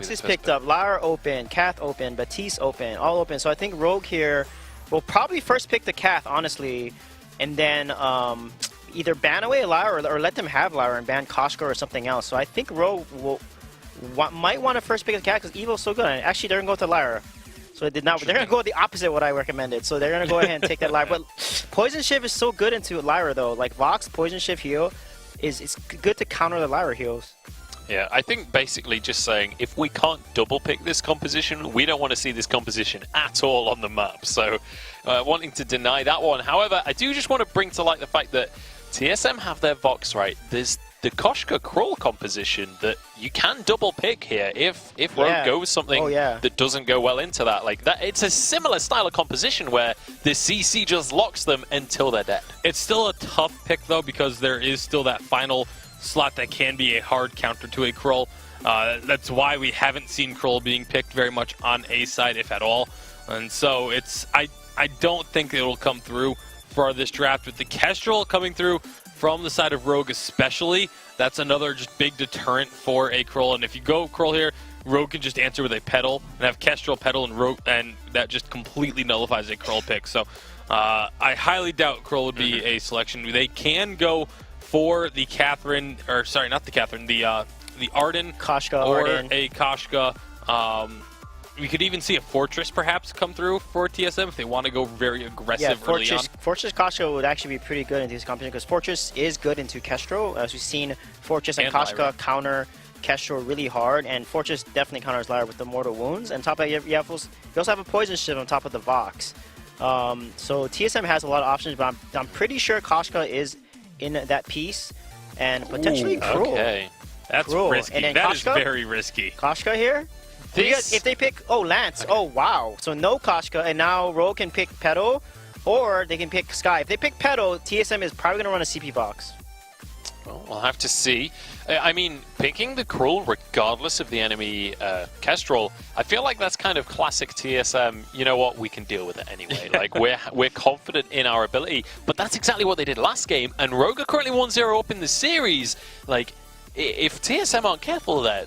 Vox is picked up, Lara open, Cath open, Batiste open, all open. So I think Rogue here will probably first pick the Cath, honestly, and then either ban away Lara or let them have Lara and ban Koshka or something else. So I think Rogue might want to first pick the Cath because Evo's so good. And actually, they're going to go with the Lara. So it did not. They're going to go the opposite of what I recommended. So they're going to go ahead and take that Lyra. But Poison Shift is so good into Lyra, though. Like, Vox, Poison Shift heal is good to counter the Lyra heals. Yeah, I think basically just saying, if we can't double pick this composition, we don't want to see this composition at all on the map. So wanting to deny that one. However, I do just want to bring to light the fact that TSM have their Vox right. There's the Koshka Krull composition that you can double pick here if Rogue goes something that doesn't go well into that. Like that, it's a similar style of composition where the CC just locks them until they're dead. It's still a tough pick though, because there is still that final slot that can be a hard counter to a Krull. That's why we haven't seen Krull being picked very much on A side, if at all. And so it's I don't think it will come through for this draft. With the Kestrel coming through from the side of Rogue especially, that's another just big deterrent for a Krull. And if you go Krull here, Rogue can just answer with a Petal and have Kestrel, Petal, and Rogue, and that just completely nullifies a Krull pick. So I highly doubt Krull would be a selection. They can go for the Catherine, or sorry, not the Catherine, the Arden, Koshka, or Arden. a Koshka. We could even see a Fortress perhaps come through for TSM if they want to go very aggressive early on. Fortress Koshka would actually be pretty good in this competition because Fortress is good into Kestrel. As we've seen, Fortress and Koshka Lyra counter Kestrel really hard, and Fortress definitely counters Lyra with the Mortal Wounds. And top of that, you also have a Poison Shift on top of the Vox. So TSM has a lot of options, but I'm pretty sure Koshka is in that piece, and potentially Krull. Okay, that's risky. And then That Koshka? is very risky. Koshka here? If they pick, Lance, oh wow, so no Koshka, and now Rogue can pick Petal, or they can pick Sky. If they pick Petal, TSM is probably going to run a CP box. Well, we'll have to see. I mean, picking the Krull regardless of the enemy Kestrel, I feel like that's kind of classic TSM. You know what? We can deal with it anyway. Like we're confident in our ability, but that's exactly what they did last game. And Rogue are currently 1-0 up in the series. Like, if TSM aren't careful there,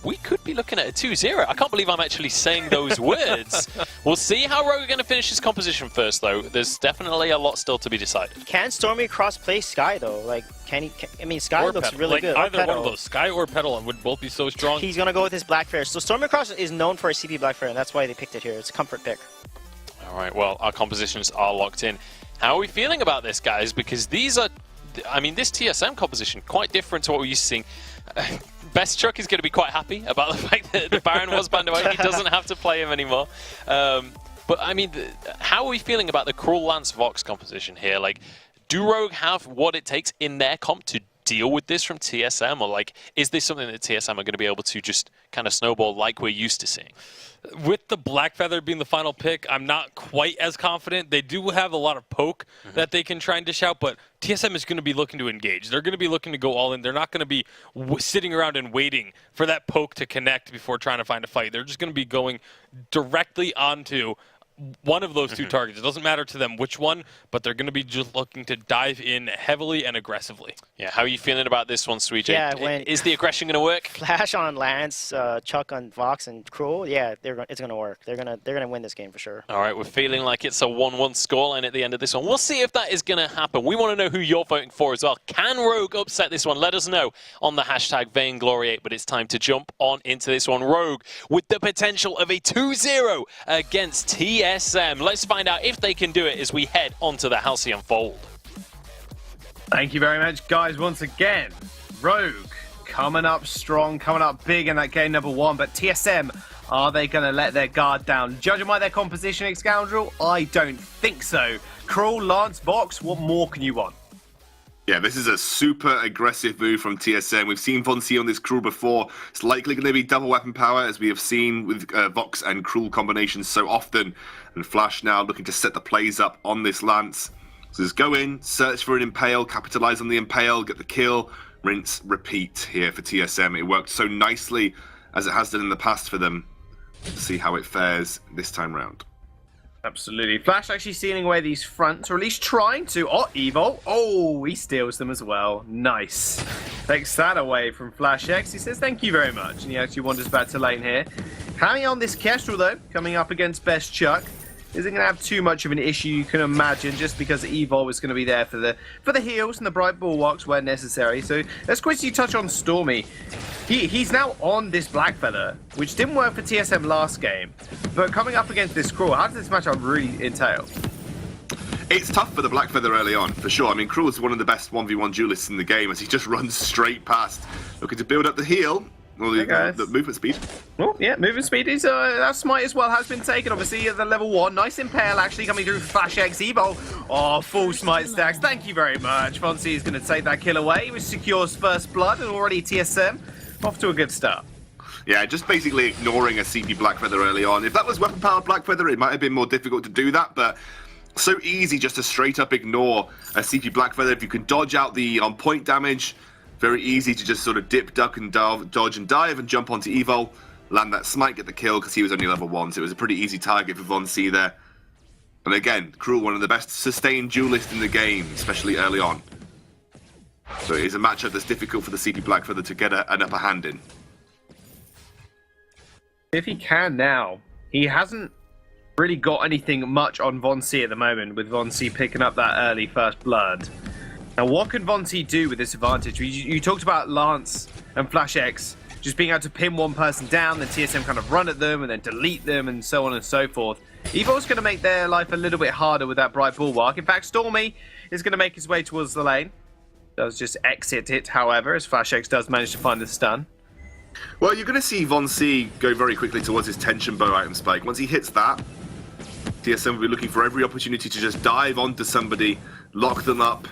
we could be looking at a 2-0. I can't believe I'm actually saying those words. We'll see how Rogue are going to finish this composition first, though. There's definitely a lot still to be decided. Can Stormy cross-play Sky, though? Like, I mean, Sky Or looks Petal. really Like, good. either one of those, Sky or Petal, would both be so strong. He's going to go with his Blackfair. So Stormy Cross is known for a CP Blackfair, and that's why they picked it here. It's a comfort pick. All right, well, our compositions are locked in. How are we feeling about this, guys? Because these are, I mean, this TSM composition, quite different to what we're used to seeing. Best Chuck is going to be quite happy about the fact that the Baron was banned away. He doesn't have to play him anymore. But, I mean, how are we feeling about the Krull Lance Vox composition here? Like, do Rogue have what it takes in their comp to deal with this from TSM? Or, like, is this something that TSM are going to be able to just kind of snowball like we're used to seeing? With the Black Feather being the final pick, I'm not quite as confident. They do have a lot of poke that they can try and dish out, but TSM is going to be looking to engage. They're going to be looking to go all in. They're not going to be sitting around and waiting for that poke to connect before trying to find a fight. They're just going to be going directly onto one of those two targets. It doesn't matter to them which one, but they're going to be just looking to dive in heavily and aggressively. Yeah, how are you feeling about this one, Sweet J? Yeah, is the aggression going to work? Flash on Lance, Chuck on Vox, and Krull. Yeah, it's going to work. They're gonna win this game for sure. All right, we're feeling like it's a 1-1 scoreline at the end of this one. We'll see if that is going to happen. We want to know who you're voting for as well. Can Rogue upset this one? Let us know on the hashtag Vainglory8, but it's time to jump on into this one. Rogue with the potential of a 2-0 against TSM. Let's find out if they can do it as we head onto the Halcyon Fold. Thank you very much, guys, once again. Rogue coming up strong, coming up big in that game number 1, but TSM, are they going to let their guard down? Judging by their composition, Scoundrel, I don't think so. Krull, Lance, Vox, what more can you want? Yeah, this is a super aggressive move from TSM. We've seen Von C on this Krull before. It's likely going to be double weapon power, as we have seen with Vox and Krull combinations so often. And Flash now looking to set the plays up on this Lance. So just go in, search for an Impale, capitalize on the Impale, get the kill, rinse, repeat here for TSM. It worked so nicely, as it has done in the past for them. Let's see how it fares this time round. Absolutely. Flash actually sealing away these fronts, or at least trying to. Oh, Evo. Oh, he steals them as well. Nice. Takes that away from Flash X. He says thank you very much, and he actually wanders back to lane here. Hammy on this Kestrel though, coming up against Best Chuck. Isn't going to have too much of an issue, you can imagine, just because Evol is going to be there for the heals and the bright bulwarks where necessary. So let's quickly touch on Stormy. He's now on this Blackfeather, which didn't work for TSM last game, but coming up against this Cruel, how does this matchup really entail? It's tough for the Blackfeather early on, for sure. I mean, Cruel is one of the best 1v1 duelists in the game as he just runs straight past, looking to build up the heal. Well, the movement speed. Oh, yeah, movement speed is, that smite as well has been taken, obviously, at the level 1. Nice impale, actually, coming through Flash X Evo. Oh, full smite stacks. Thank you very much. Fonzie is going to take that kill away, which secures first blood, and already TSM off to a good start. Yeah, just basically ignoring a CP Blackfeather early on. If that was weapon-powered Blackfeather, it might have been more difficult to do that, but so easy just to straight-up ignore a CP Blackfeather. If you can dodge out the on-point damage, very easy to just sort of dip, duck, and dodge and dive and jump onto Evo, land that smite, get the kill, because he was only level 1, so it was a pretty easy target for Von C there. And again, Cruel, one of the best sustained duelists in the game, especially early on. So it is a matchup that's difficult for the CP Blackfeather to get an upper hand in. If he can now, he hasn't really got anything much on Von C at the moment, with Von C picking up that early first blood. Now, what can Von C do with this advantage? You talked about Lance and Flash X just being able to pin one person down, then TSM kind of run at them and then delete them and so on and so forth. Evo's going to make their life a little bit harder with that Bright Bulwark. In fact, Stormy is going to make his way towards the lane. Does just exit it, however, as Flash X does manage to find the stun. Well, you're going to see Von C go very quickly towards his tension bow item spike. Once he hits that, TSM will be looking for every opportunity to just dive onto somebody, lock them up.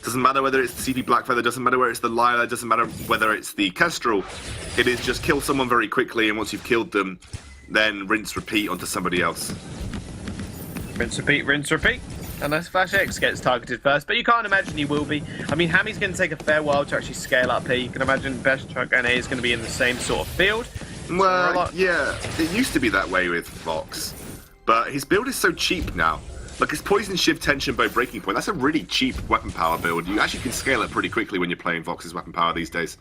Doesn't matter whether it's the CP Blackfeather, doesn't matter whether it's the Lila, doesn't matter whether it's the Kestrel. It is just kill someone very quickly, and once you've killed them, then rinse, repeat onto somebody else. Rinse, repeat, rinse, repeat. Unless Flash X gets targeted first, but you can't imagine he will be. I mean, Hammy's going to take a fair while to actually scale up here. You can imagine Best Chuck and A is going to be in the same sort of field. Well, yeah, it used to be that way with Vox, but his build is so cheap now. Like his Poison Shiv Tension Bow Breaking Point, that's a really cheap weapon power build. You actually can scale it pretty quickly when you're playing Vox's weapon power these days.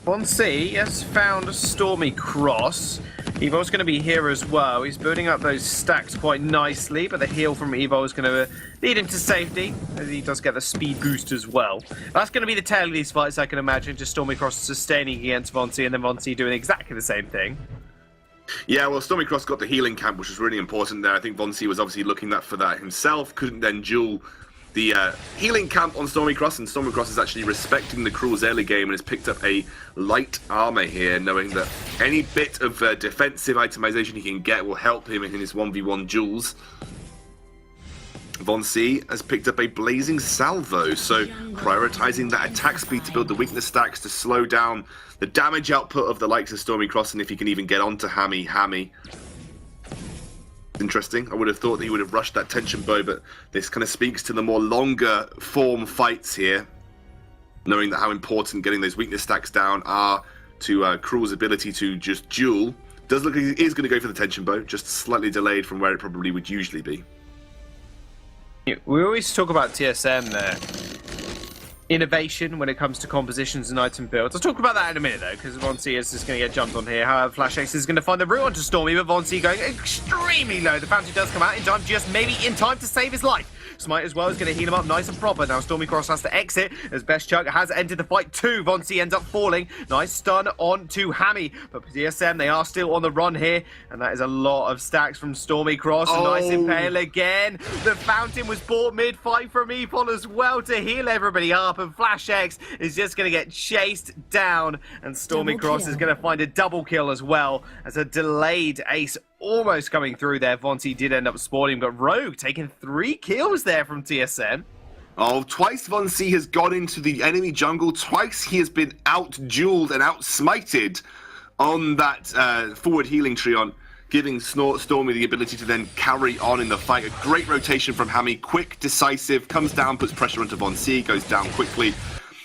Von C has found a Stormy Cross. Evo's going to be here as well. He's building up those stacks quite nicely, but the heal from Evo is going to lead him to safety, as he does get the speed boost as well. That's going to be the tail of these fights, I can imagine. Just Stormy Cross sustaining against Von C, and then Von C doing exactly the same thing. Yeah, well, Stormy Cross got the healing camp, which was really important there. I think Von C was obviously looking for that himself, couldn't then duel the healing camp on Stormy Cross, and Stormy Cross is actually respecting the Cruel's early game and has picked up a light armor here, knowing that any bit of defensive itemization he can get will help him in his 1v1 duels. Von C has picked up a Blazing Salvo, so prioritizing that attack speed to build the weakness stacks to slow down the damage output of the likes of Stormy Cross, and if he can even get onto Hammy. Interesting. I would have thought that he would have rushed that tension bow, but this kind of speaks to the more longer form fights here, knowing that how important getting those weakness stacks down are to Cruel's ability to just duel. Does look like he is going to go for the tension bow, just slightly delayed from where it probably would usually be. We always talk about TSM there. Innovation when it comes to compositions and item builds. I'll talk about that in a minute though, because Von C is just going to get jumped on here. However, Flash X is going to find the route onto Stormy, but Von C going extremely low. The fountain does come out in time, just maybe in time to save his life. Smite as well is going to heal him up nice and proper. Now Stormy Cross has to exit as Best Chuck has entered the fight too. Von C ends up falling. Nice stun on to Hammy. But TSM, they are still on the run here. And that is a lot of stacks from Stormy Cross. Oh. Nice impale again. The fountain was bought mid-fight from Epon as well to heal everybody up. And Flash X is just going to get chased down. And Stormy Cross is going to find a double kill as well as a delayed ace almost coming through there. Von C did end up spawning, but Rogue taking 3 kills there from TSM. Oh, twice Von C has gone into the enemy jungle. Twice he has been out-dueled and out-smited on that forward healing tree, on giving Stormy the ability to then carry on in the fight. A great rotation from Hammy, quick, decisive, comes down, puts pressure onto Von C, goes down quickly.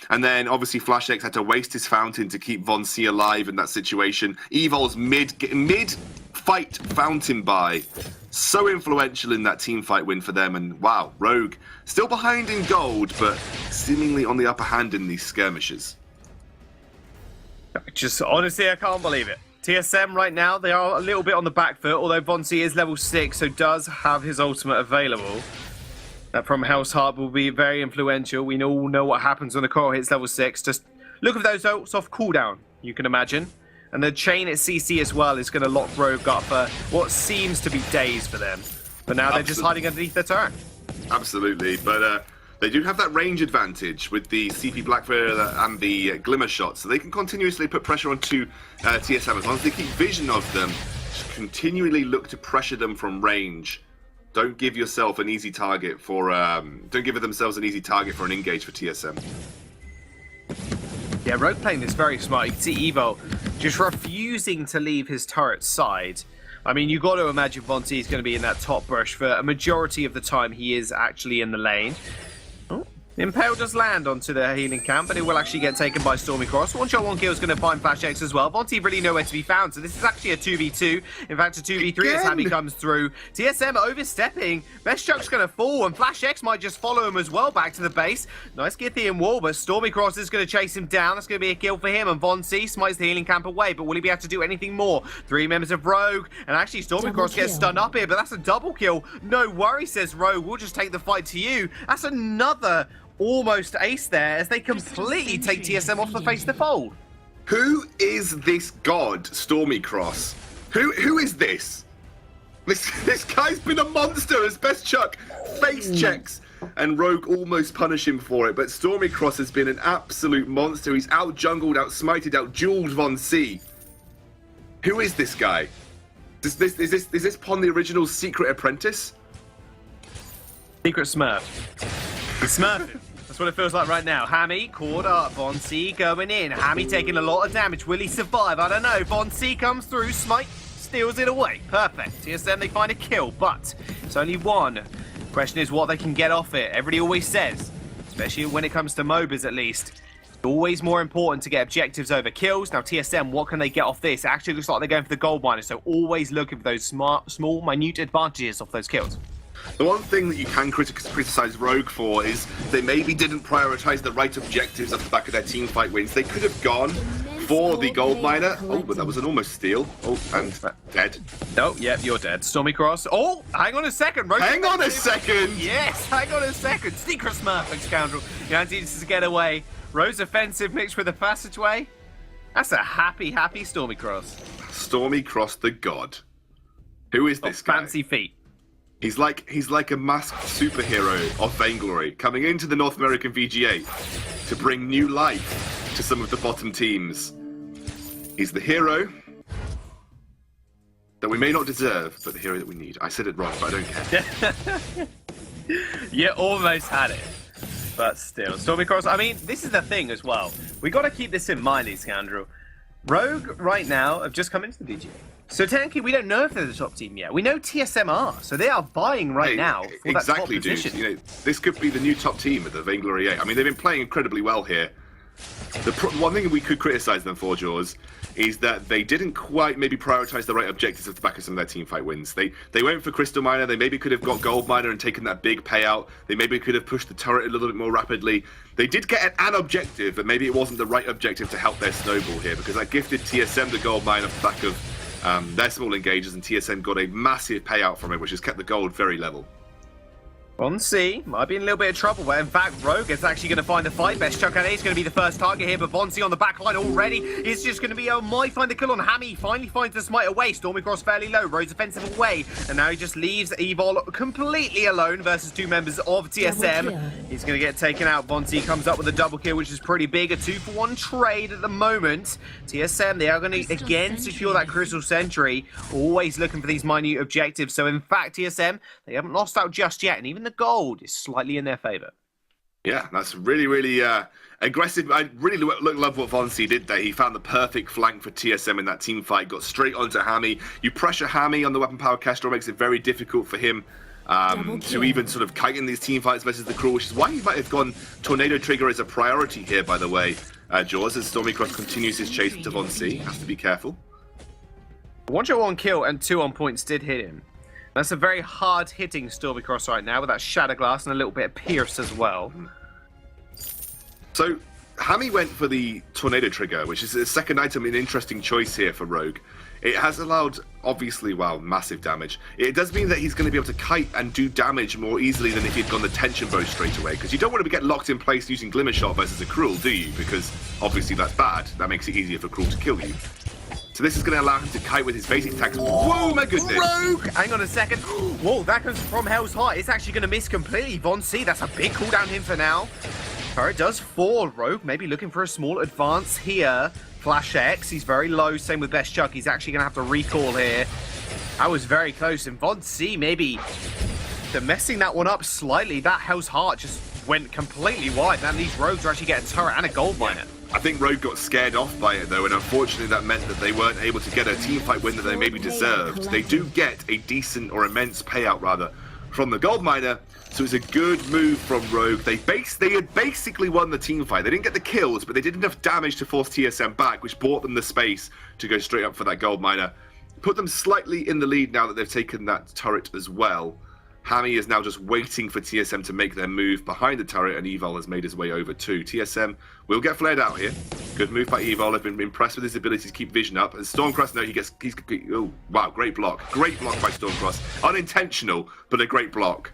And then obviously Flash X had to waste his fountain to keep Von C alive in that situation. Evol's mid-fight fountain buy So influential in that team fight win for them, and wow, Rogue still behind in gold, but seemingly on the upper hand in these skirmishes. Just honestly, I can't believe it. TSM right now, they are a little bit on the back foot, although Vonsi is level 6, so does have his ultimate available. That from Hell's Heart will be very influential. We all know what happens when the coral hits level 6. Just look at those ults off cooldown, you can imagine. And the chain at CC as well is going to lock Rogue up for what seems to be days for them. But now they're just hiding underneath their turret. Absolutely, but they do have that range advantage with the CP Blackfire and the Glimmer shot, so they can continuously put pressure onto TSM as long as they keep vision of them. Just continually look to pressure them from range. Don't give yourself an easy target for. Don't give themselves an easy target for an engage for TSM. Yeah, Rogue playing this very smart. You can see Evo just refusing to leave his turret side. I mean, you've got to imagine Vonsi is going to be in that top brush for a majority of the time he is actually in the lane. Oh, Impale does land onto the healing camp, but it will actually get taken by Stormy Cross. One shot, one kill is going to find Flash X as well. Vonsi really nowhere to be found, so this is actually a 2v2. In fact, a 2v3 as Hammy comes through. TSM overstepping. Best Chuck's going to fall, and Flash X might just follow him as well back to the base. Nice Githian wall, but Stormy Cross is going to chase him down. That's going to be a kill for him, and Vonsi smites the healing camp away, but will he be able to do anything more? 3 members of Rogue, and actually Stormy Cross gets stunned up here, but that's a double kill. No worry, says Rogue. We'll just take the fight to you. That's another almost ace there as they completely take TSM off the face of the fold. Who is this god, Stormy Cross? Who is this? This guy's been a monster as Best Chuck face checks, and Rogue almost punish him for it. But Stormy Cross has been an absolute monster. He's out jungled, out smited, out dueled Vonsi. Who is this guy? Is this Pon the original Secret Apprentice? Secret Smurf. He's smurfing. That's what it feels like right now. Hammy caught up. Vonsi going in. Hammy taking a lot of damage. Will he survive? I don't know. Vonsi comes through. Smite steals it away. Perfect. TSM, they find a kill, but it's only one. Question is what they can get off it. Everybody always says, especially when it comes to MOBAs at least, it's always more important to get objectives over kills. Now TSM, what can they get off this? It actually looks like they're going for the gold miner, so always looking for those small, minute advantages off those kills. The one thing that you can criticize Rogue for is they maybe didn't prioritize the right objectives off the back of their team fight wins. They could have gone for the gold miner. Oh, but that was an almost steal. Oh, and dead. Oh, yep, you're dead. Stormy Cross. Oh, hang on a second. Rogue hang on a second. Yes, hang on a second. Secret Smurf, scoundrel. Yantis to get away. Rose offensive mixed with a passageway. That's a happy Stormy Cross. Stormy Cross the god. Who is this guy? Fancy feet. He's like a masked superhero of Vainglory coming into the North American VGA to bring new life to some of the bottom teams. He's the hero that we may not deserve, but the hero that we need. I said it wrong, but I don't care. You almost had it. But still, Stormy Cross, I mean, this is the thing as well. We got to keep this in mind, Scoundrel. Rogue, right now, have just come into the VGA. So technically, we don't know if they're the top team yet. We know TSM are, so they are buying right now for that top position. Dude. You know, this could be the new top team at the Vainglory 8. I mean, they've been playing incredibly well here. One thing we could criticize them for, Jaws, is that they didn't quite maybe prioritize the right objectives at the back of some of their team fight wins. They went for Crystal Miner. They maybe could have got Gold Miner and taken that big payout. They maybe could have pushed the turret a little bit more rapidly. They did get an objective, but maybe it wasn't the right objective to help their snowball here, because that gifted TSM the Gold Miner off the back of their small engagers, and TSM got a massive payout from it, which has kept the gold very level. Vonsi might be in a little bit of trouble, but in fact, Rogue is actually going to find the fight. Best Chuck is going to be the first target here, but Vonsi on the back line already is just going to be, might find the kill on Hammy. Finally finds the smite away. Stormy Cross fairly low. Rogue's offensive away, and now he just leaves Evil completely alone versus 2 members of TSM. He's going to get taken out. Vonsi comes up with a double kill, which is pretty big. A 2-for-1 trade at the moment. TSM, they are going to again secure that Crystal Sentry. Always looking for these minute objectives. So in fact, TSM, they haven't lost out just yet, and even the gold is slightly in their favor. Yeah, that's really aggressive. I really love what Vonsi did there. He found the perfect flank for TSM in that team fight, got straight onto Hammy. You pressure Hammy on the weapon power Kestrel, makes it very difficult for him to even sort of kite in these team fights versus the Cruel, which is why he might have gone Tornado Trigger as a priority here, by the way, Jaws, as Stormy Cross continues his chase to Vonsi. Has to be careful. 1 shot, 1 kill, and 2 on points did hit him. That's a very hard-hitting Stormycross right now with that Shatter Glass and a little bit of Pierce as well. So, Hammy went for the Tornado Trigger, which is the second item, an interesting choice here for Rogue. It has allowed, obviously, massive damage. It does mean that he's going to be able to kite and do damage more easily than if he'd gone the Tension Bow straight away, because you don't want to get locked in place using Glimmer Shot versus a Cruel, do you? Because, obviously, that's bad. That makes it easier for Cruel to kill you. So this is going to allow him to kite with his basic attacks. Whoa, my goodness! Rogue! Hang on a second. Whoa, that comes from Hell's Heart. It's actually going to miss completely. Von C, that's a big cooldown him for now. Turret does fall. Rogue maybe looking for a small advance here. Flash X, he's very low. Same with Best Chuck. He's actually going to have to recall here. That was very close. And Von C maybe they're messing that one up slightly. That Hell's Heart just went completely wide. Now these Rogues are actually getting a turret and a gold miner. I think Rogue got scared off by it though, and unfortunately that meant that they weren't able to get a teamfight win that they maybe deserved. They do get a decent or immense payout rather from the gold miner, so it's a good move from Rogue. They had basically won the teamfight. They didn't get the kills, but they did enough damage to force TSM back, which bought them the space to go straight up for that gold miner. Put them slightly in the lead now that they've taken that turret as well. Hammy is now just waiting for TSM to make their move behind the turret, and Evil has made his way over too. TSM will get flared out here. Good move by Evil. I've been impressed with his ability to keep vision up. And Stormcross, no, oh, wow, great block. Great block by Stormcross. Unintentional, but a great block.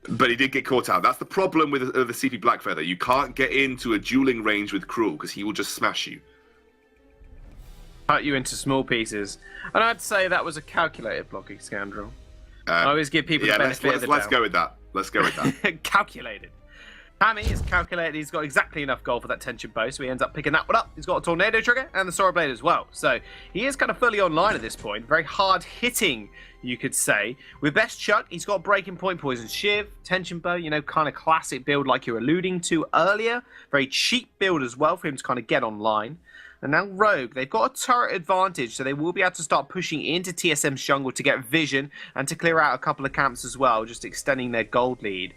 But he did get caught out. That's the problem with the CP Blackfeather. You can't get into a dueling range with Cruel, because he will just smash you. Cut you into small pieces. And I'd say that was a calculated blocking scoundrel. I always give people the benefit of the doubt. Let's go with that. Let's go with that. Calculated. Hammy is calculated. He's got exactly enough gold for that tension bow, so he ends up picking that one up. He's got a Tornado Trigger and the Sora Blade as well. So he is kind of fully online at this point. Very hard hitting, you could say. With Best Chuck, he's got Breaking Point, Poison Shiv, Tension Bow, you know, kind of classic build like you were alluding to earlier. Very cheap build as well for him to kind of get online. And now Rogue, they've got a turret advantage, so they will be able to start pushing into TSM's jungle to get vision and to clear out a couple of camps as well, just extending their gold lead.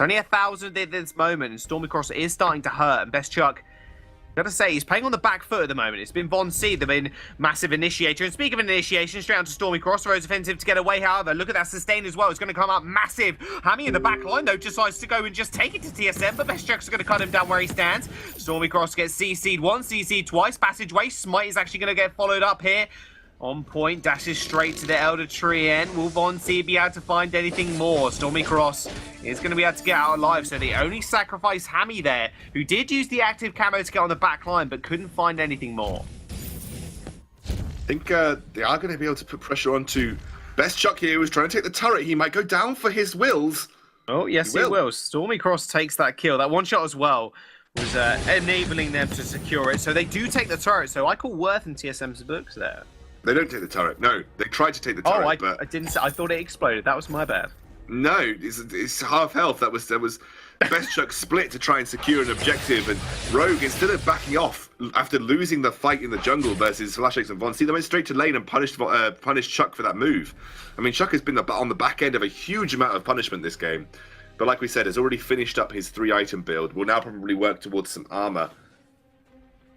Only 1,000 at this moment, and Stormycross is starting to hurt, and Best Chuck, gotta say, he's playing on the back foot at the moment. It's been Von C, the main massive initiator. And speaking of initiation, straight on to Stormycross. Rose offensive to get away, however. Look at that sustain as well. It's going to come up massive. Hammy in the back line, though, decides to go and just take it to TSM, but Best Chuck's going to cut him down where he stands. Stormycross gets CC'd once, CC'd twice. Passageway, Smite is actually going to get followed up here. On point, dashes straight to the Elder Tree end. Will Von C be able to find anything more? Stormycross is going to be able to get out alive, so they only sacrifice Hammy there, who did use the active camo to get on the back line, but couldn't find anything more. I think they are going to be able to put pressure onto Best Chuck here, who's trying to take the turret. He might go down for his wills. Oh, yes, he will. Stormycross takes that kill. That one shot as well was enabling them to secure it. So they do take the turret, so I call worth in TSM's books there. They don't take the turret. No, they tried to take the turret. Oh, I didn't. I thought it exploded. That was my bad. No, it's half health. That was Best Chuck split to try and secure an objective, and Rogue, instead of backing off after losing the fight in the jungle versus Flash X and Von C, they went straight to lane and punished Chuck for that move. I mean, Chuck has been on the back end of a huge amount of punishment this game, but like we said, has already finished up his 3-item build. Will now probably work towards some armor.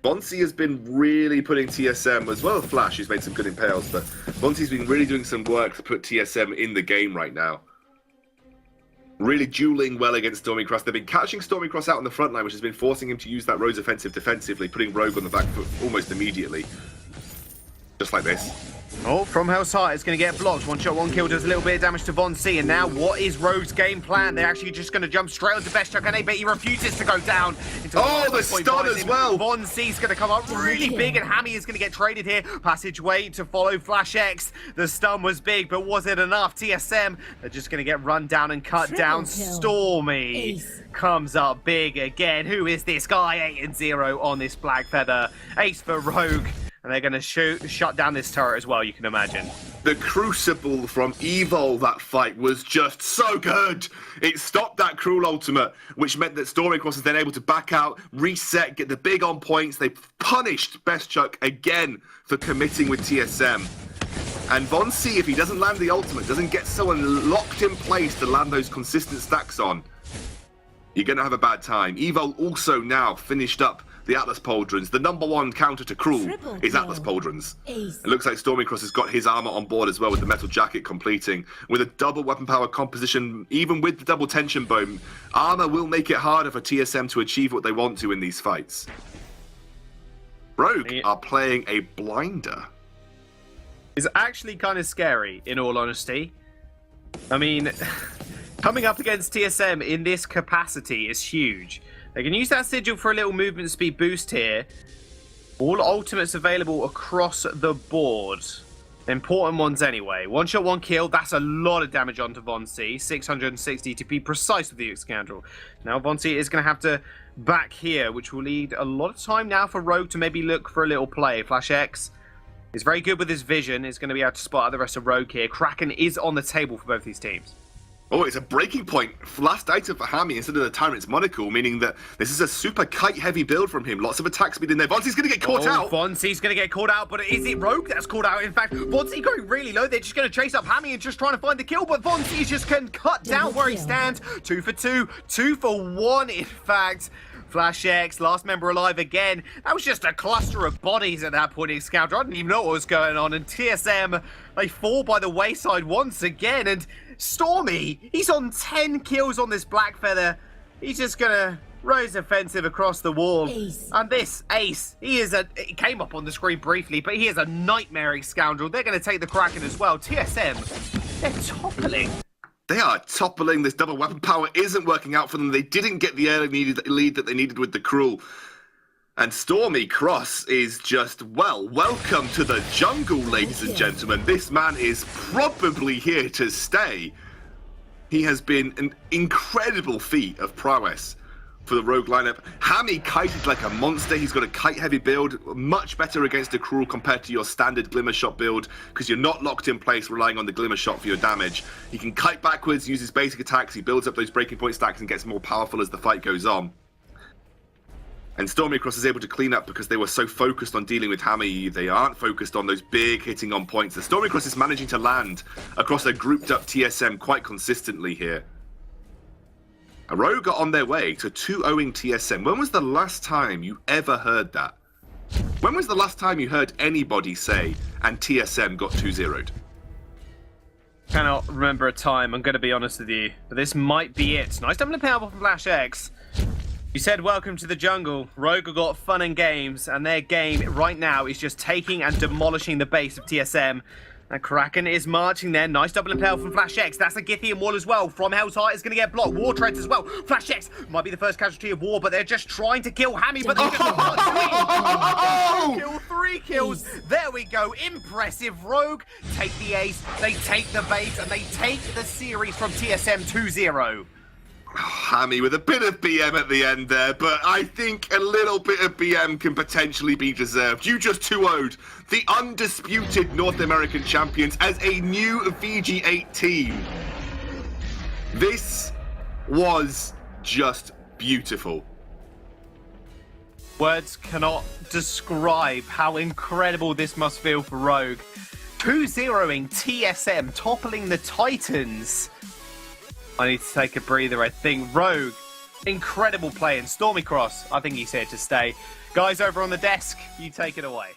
Bonsi has been really putting TSM, as well as Flash, who's made some good impales, but Bonsi's been really doing some work to put TSM in the game right now. Really dueling well against Stormycross. They've been catching Stormycross out on the front line, which has been forcing him to use that Rose offensive defensively, putting Rogue on the back foot almost immediately. Just like this. Oh, from Hell's Heart, it's going to get blocked. One shot, one kill, does a little bit of damage to Von C. And now, what is Rogue's game plan? They're actually just going to jump straight onto Best Chuck, but he refuses to go down. Oh, the stun as well! Von C's going to come up really big, and Hammy is going to get traded here. Passageway to follow Flash X. The stun was big, but was it enough? TSM, they're just going to get run down and cut down. Stormy comes up big again. Who is this guy? 8-0 on this Blackfeather. Ace for Rogue. And they're going to shut down this turret as well, you can imagine. The crucible from Evil, that fight, was just so good. It stopped that Cruel ultimate, which meant that Stormycross was then able to back out, reset, get the big on points. They punished Best Chuck again for committing with TSM. And Von C, if he doesn't land the ultimate, doesn't get someone locked in place to land those consistent stacks on, you're going to have a bad time. Evil also now finished up the Atlas Pauldrons. The #1 counter to Cruel Triple is kill. Atlas Pauldrons. Ace. It looks like Stormycross has got his armor on board as well, with the metal jacket completing. With a double weapon power composition, even with the double tension bone, armor will make it harder for TSM to achieve what they want to in these fights. Rogue are playing a blinder. It's actually kind of scary, in all honesty. I mean, coming up against TSM in this capacity is huge. They can use that sigil for a little movement speed boost here. All ultimates available across the board. Important ones anyway. One shot, one kill. That's a lot of damage onto Von C. 660 to be precise with the Excandrel. Now Von C is going to have to back here, which will lead a lot of time now for Rogue to maybe look for a little play. Flash X is very good with his vision. Is going to be able to spot out the rest of Rogue here. Kraken is on the table for both these teams. Oh, it's a breaking point. Last item for Hammy instead of the Tyrant's Monocle, meaning that this is a super kite-heavy build from him. Lots of attack speed in there. Vonzi's going to get caught out. Vonzi's going to get caught out, but is it Rogue that's caught out? In fact, Vonzi going really low. They're just going to chase up Hammy and just trying to find the kill, but Vonzi just can cut down where he stands. 2 for 2, 2 for 1, in fact. Flash X, last member alive again. That was just a cluster of bodies at that point in Scoundrel. I didn't even know what was going on. And TSM, they fall by the wayside once again. And Stormy, he's on 10 kills on this Black Feather. He's just going to rose offensive across the wall. Ace. And this Ace, he came up on the screen briefly, but he is a nightmare Scoundrel. They're going to take the Kraken as well. TSM, they're toppling. They are toppling. This double weapon power isn't working out for them. They didn't get the early lead that they needed with the Cruel. And Stormy Cross is just, well, welcome to the jungle, ladies and gentlemen. This man is probably here to stay. He has been an incredible feat of prowess for the Rogue lineup. Hammy kited like a monster. He's got a kite-heavy build, much better against the Cruel compared to your standard Glimmer Shot build, because you're not locked in place relying on the Glimmer Shot for your damage. He can kite backwards, use his basic attacks, he builds up those breaking point stacks and gets more powerful as the fight goes on. And Stormycross is able to clean up because they were so focused on dealing with Hammy, they aren't focused on those big hitting on points. The Stormycross is managing to land across a grouped up TSM quite consistently here. A Rogue are on their way to 2-0ing TSM. When was the last time you ever heard that? When was the last time you heard anybody say, and TSM got 2-0'd? Cannot remember a time, I'm going to be honest with you. But this might be it. Nice doubling power from Flash X. You said welcome to the jungle. Rogue have got fun and games, and their game right now is just taking and demolishing the base of TSM. And Kraken is marching there. Nice double impale from Flash X. That's a Githian wall as well. From Hell's Heart is going to get blocked. War Treads as well. Flash X might be the first casualty of war, but they're just trying to kill Hammy. But they're kill 3 kills. There we go. Impressive. Rogue take the ace. They take the base, and they take the series from TSM 2-0. Hammy with a bit of BM at the end there, but I think a little bit of BM can potentially be deserved. You just 2-0'd the undisputed North American champions as a new VG8 team. This was just beautiful. Words cannot describe how incredible this must feel for Rogue. 2-0ing TSM, toppling the Titans. I need to take a breather, I think. Rogue, incredible play. And Stormycross, I think he's here to stay. Guys over on the desk, you take it away.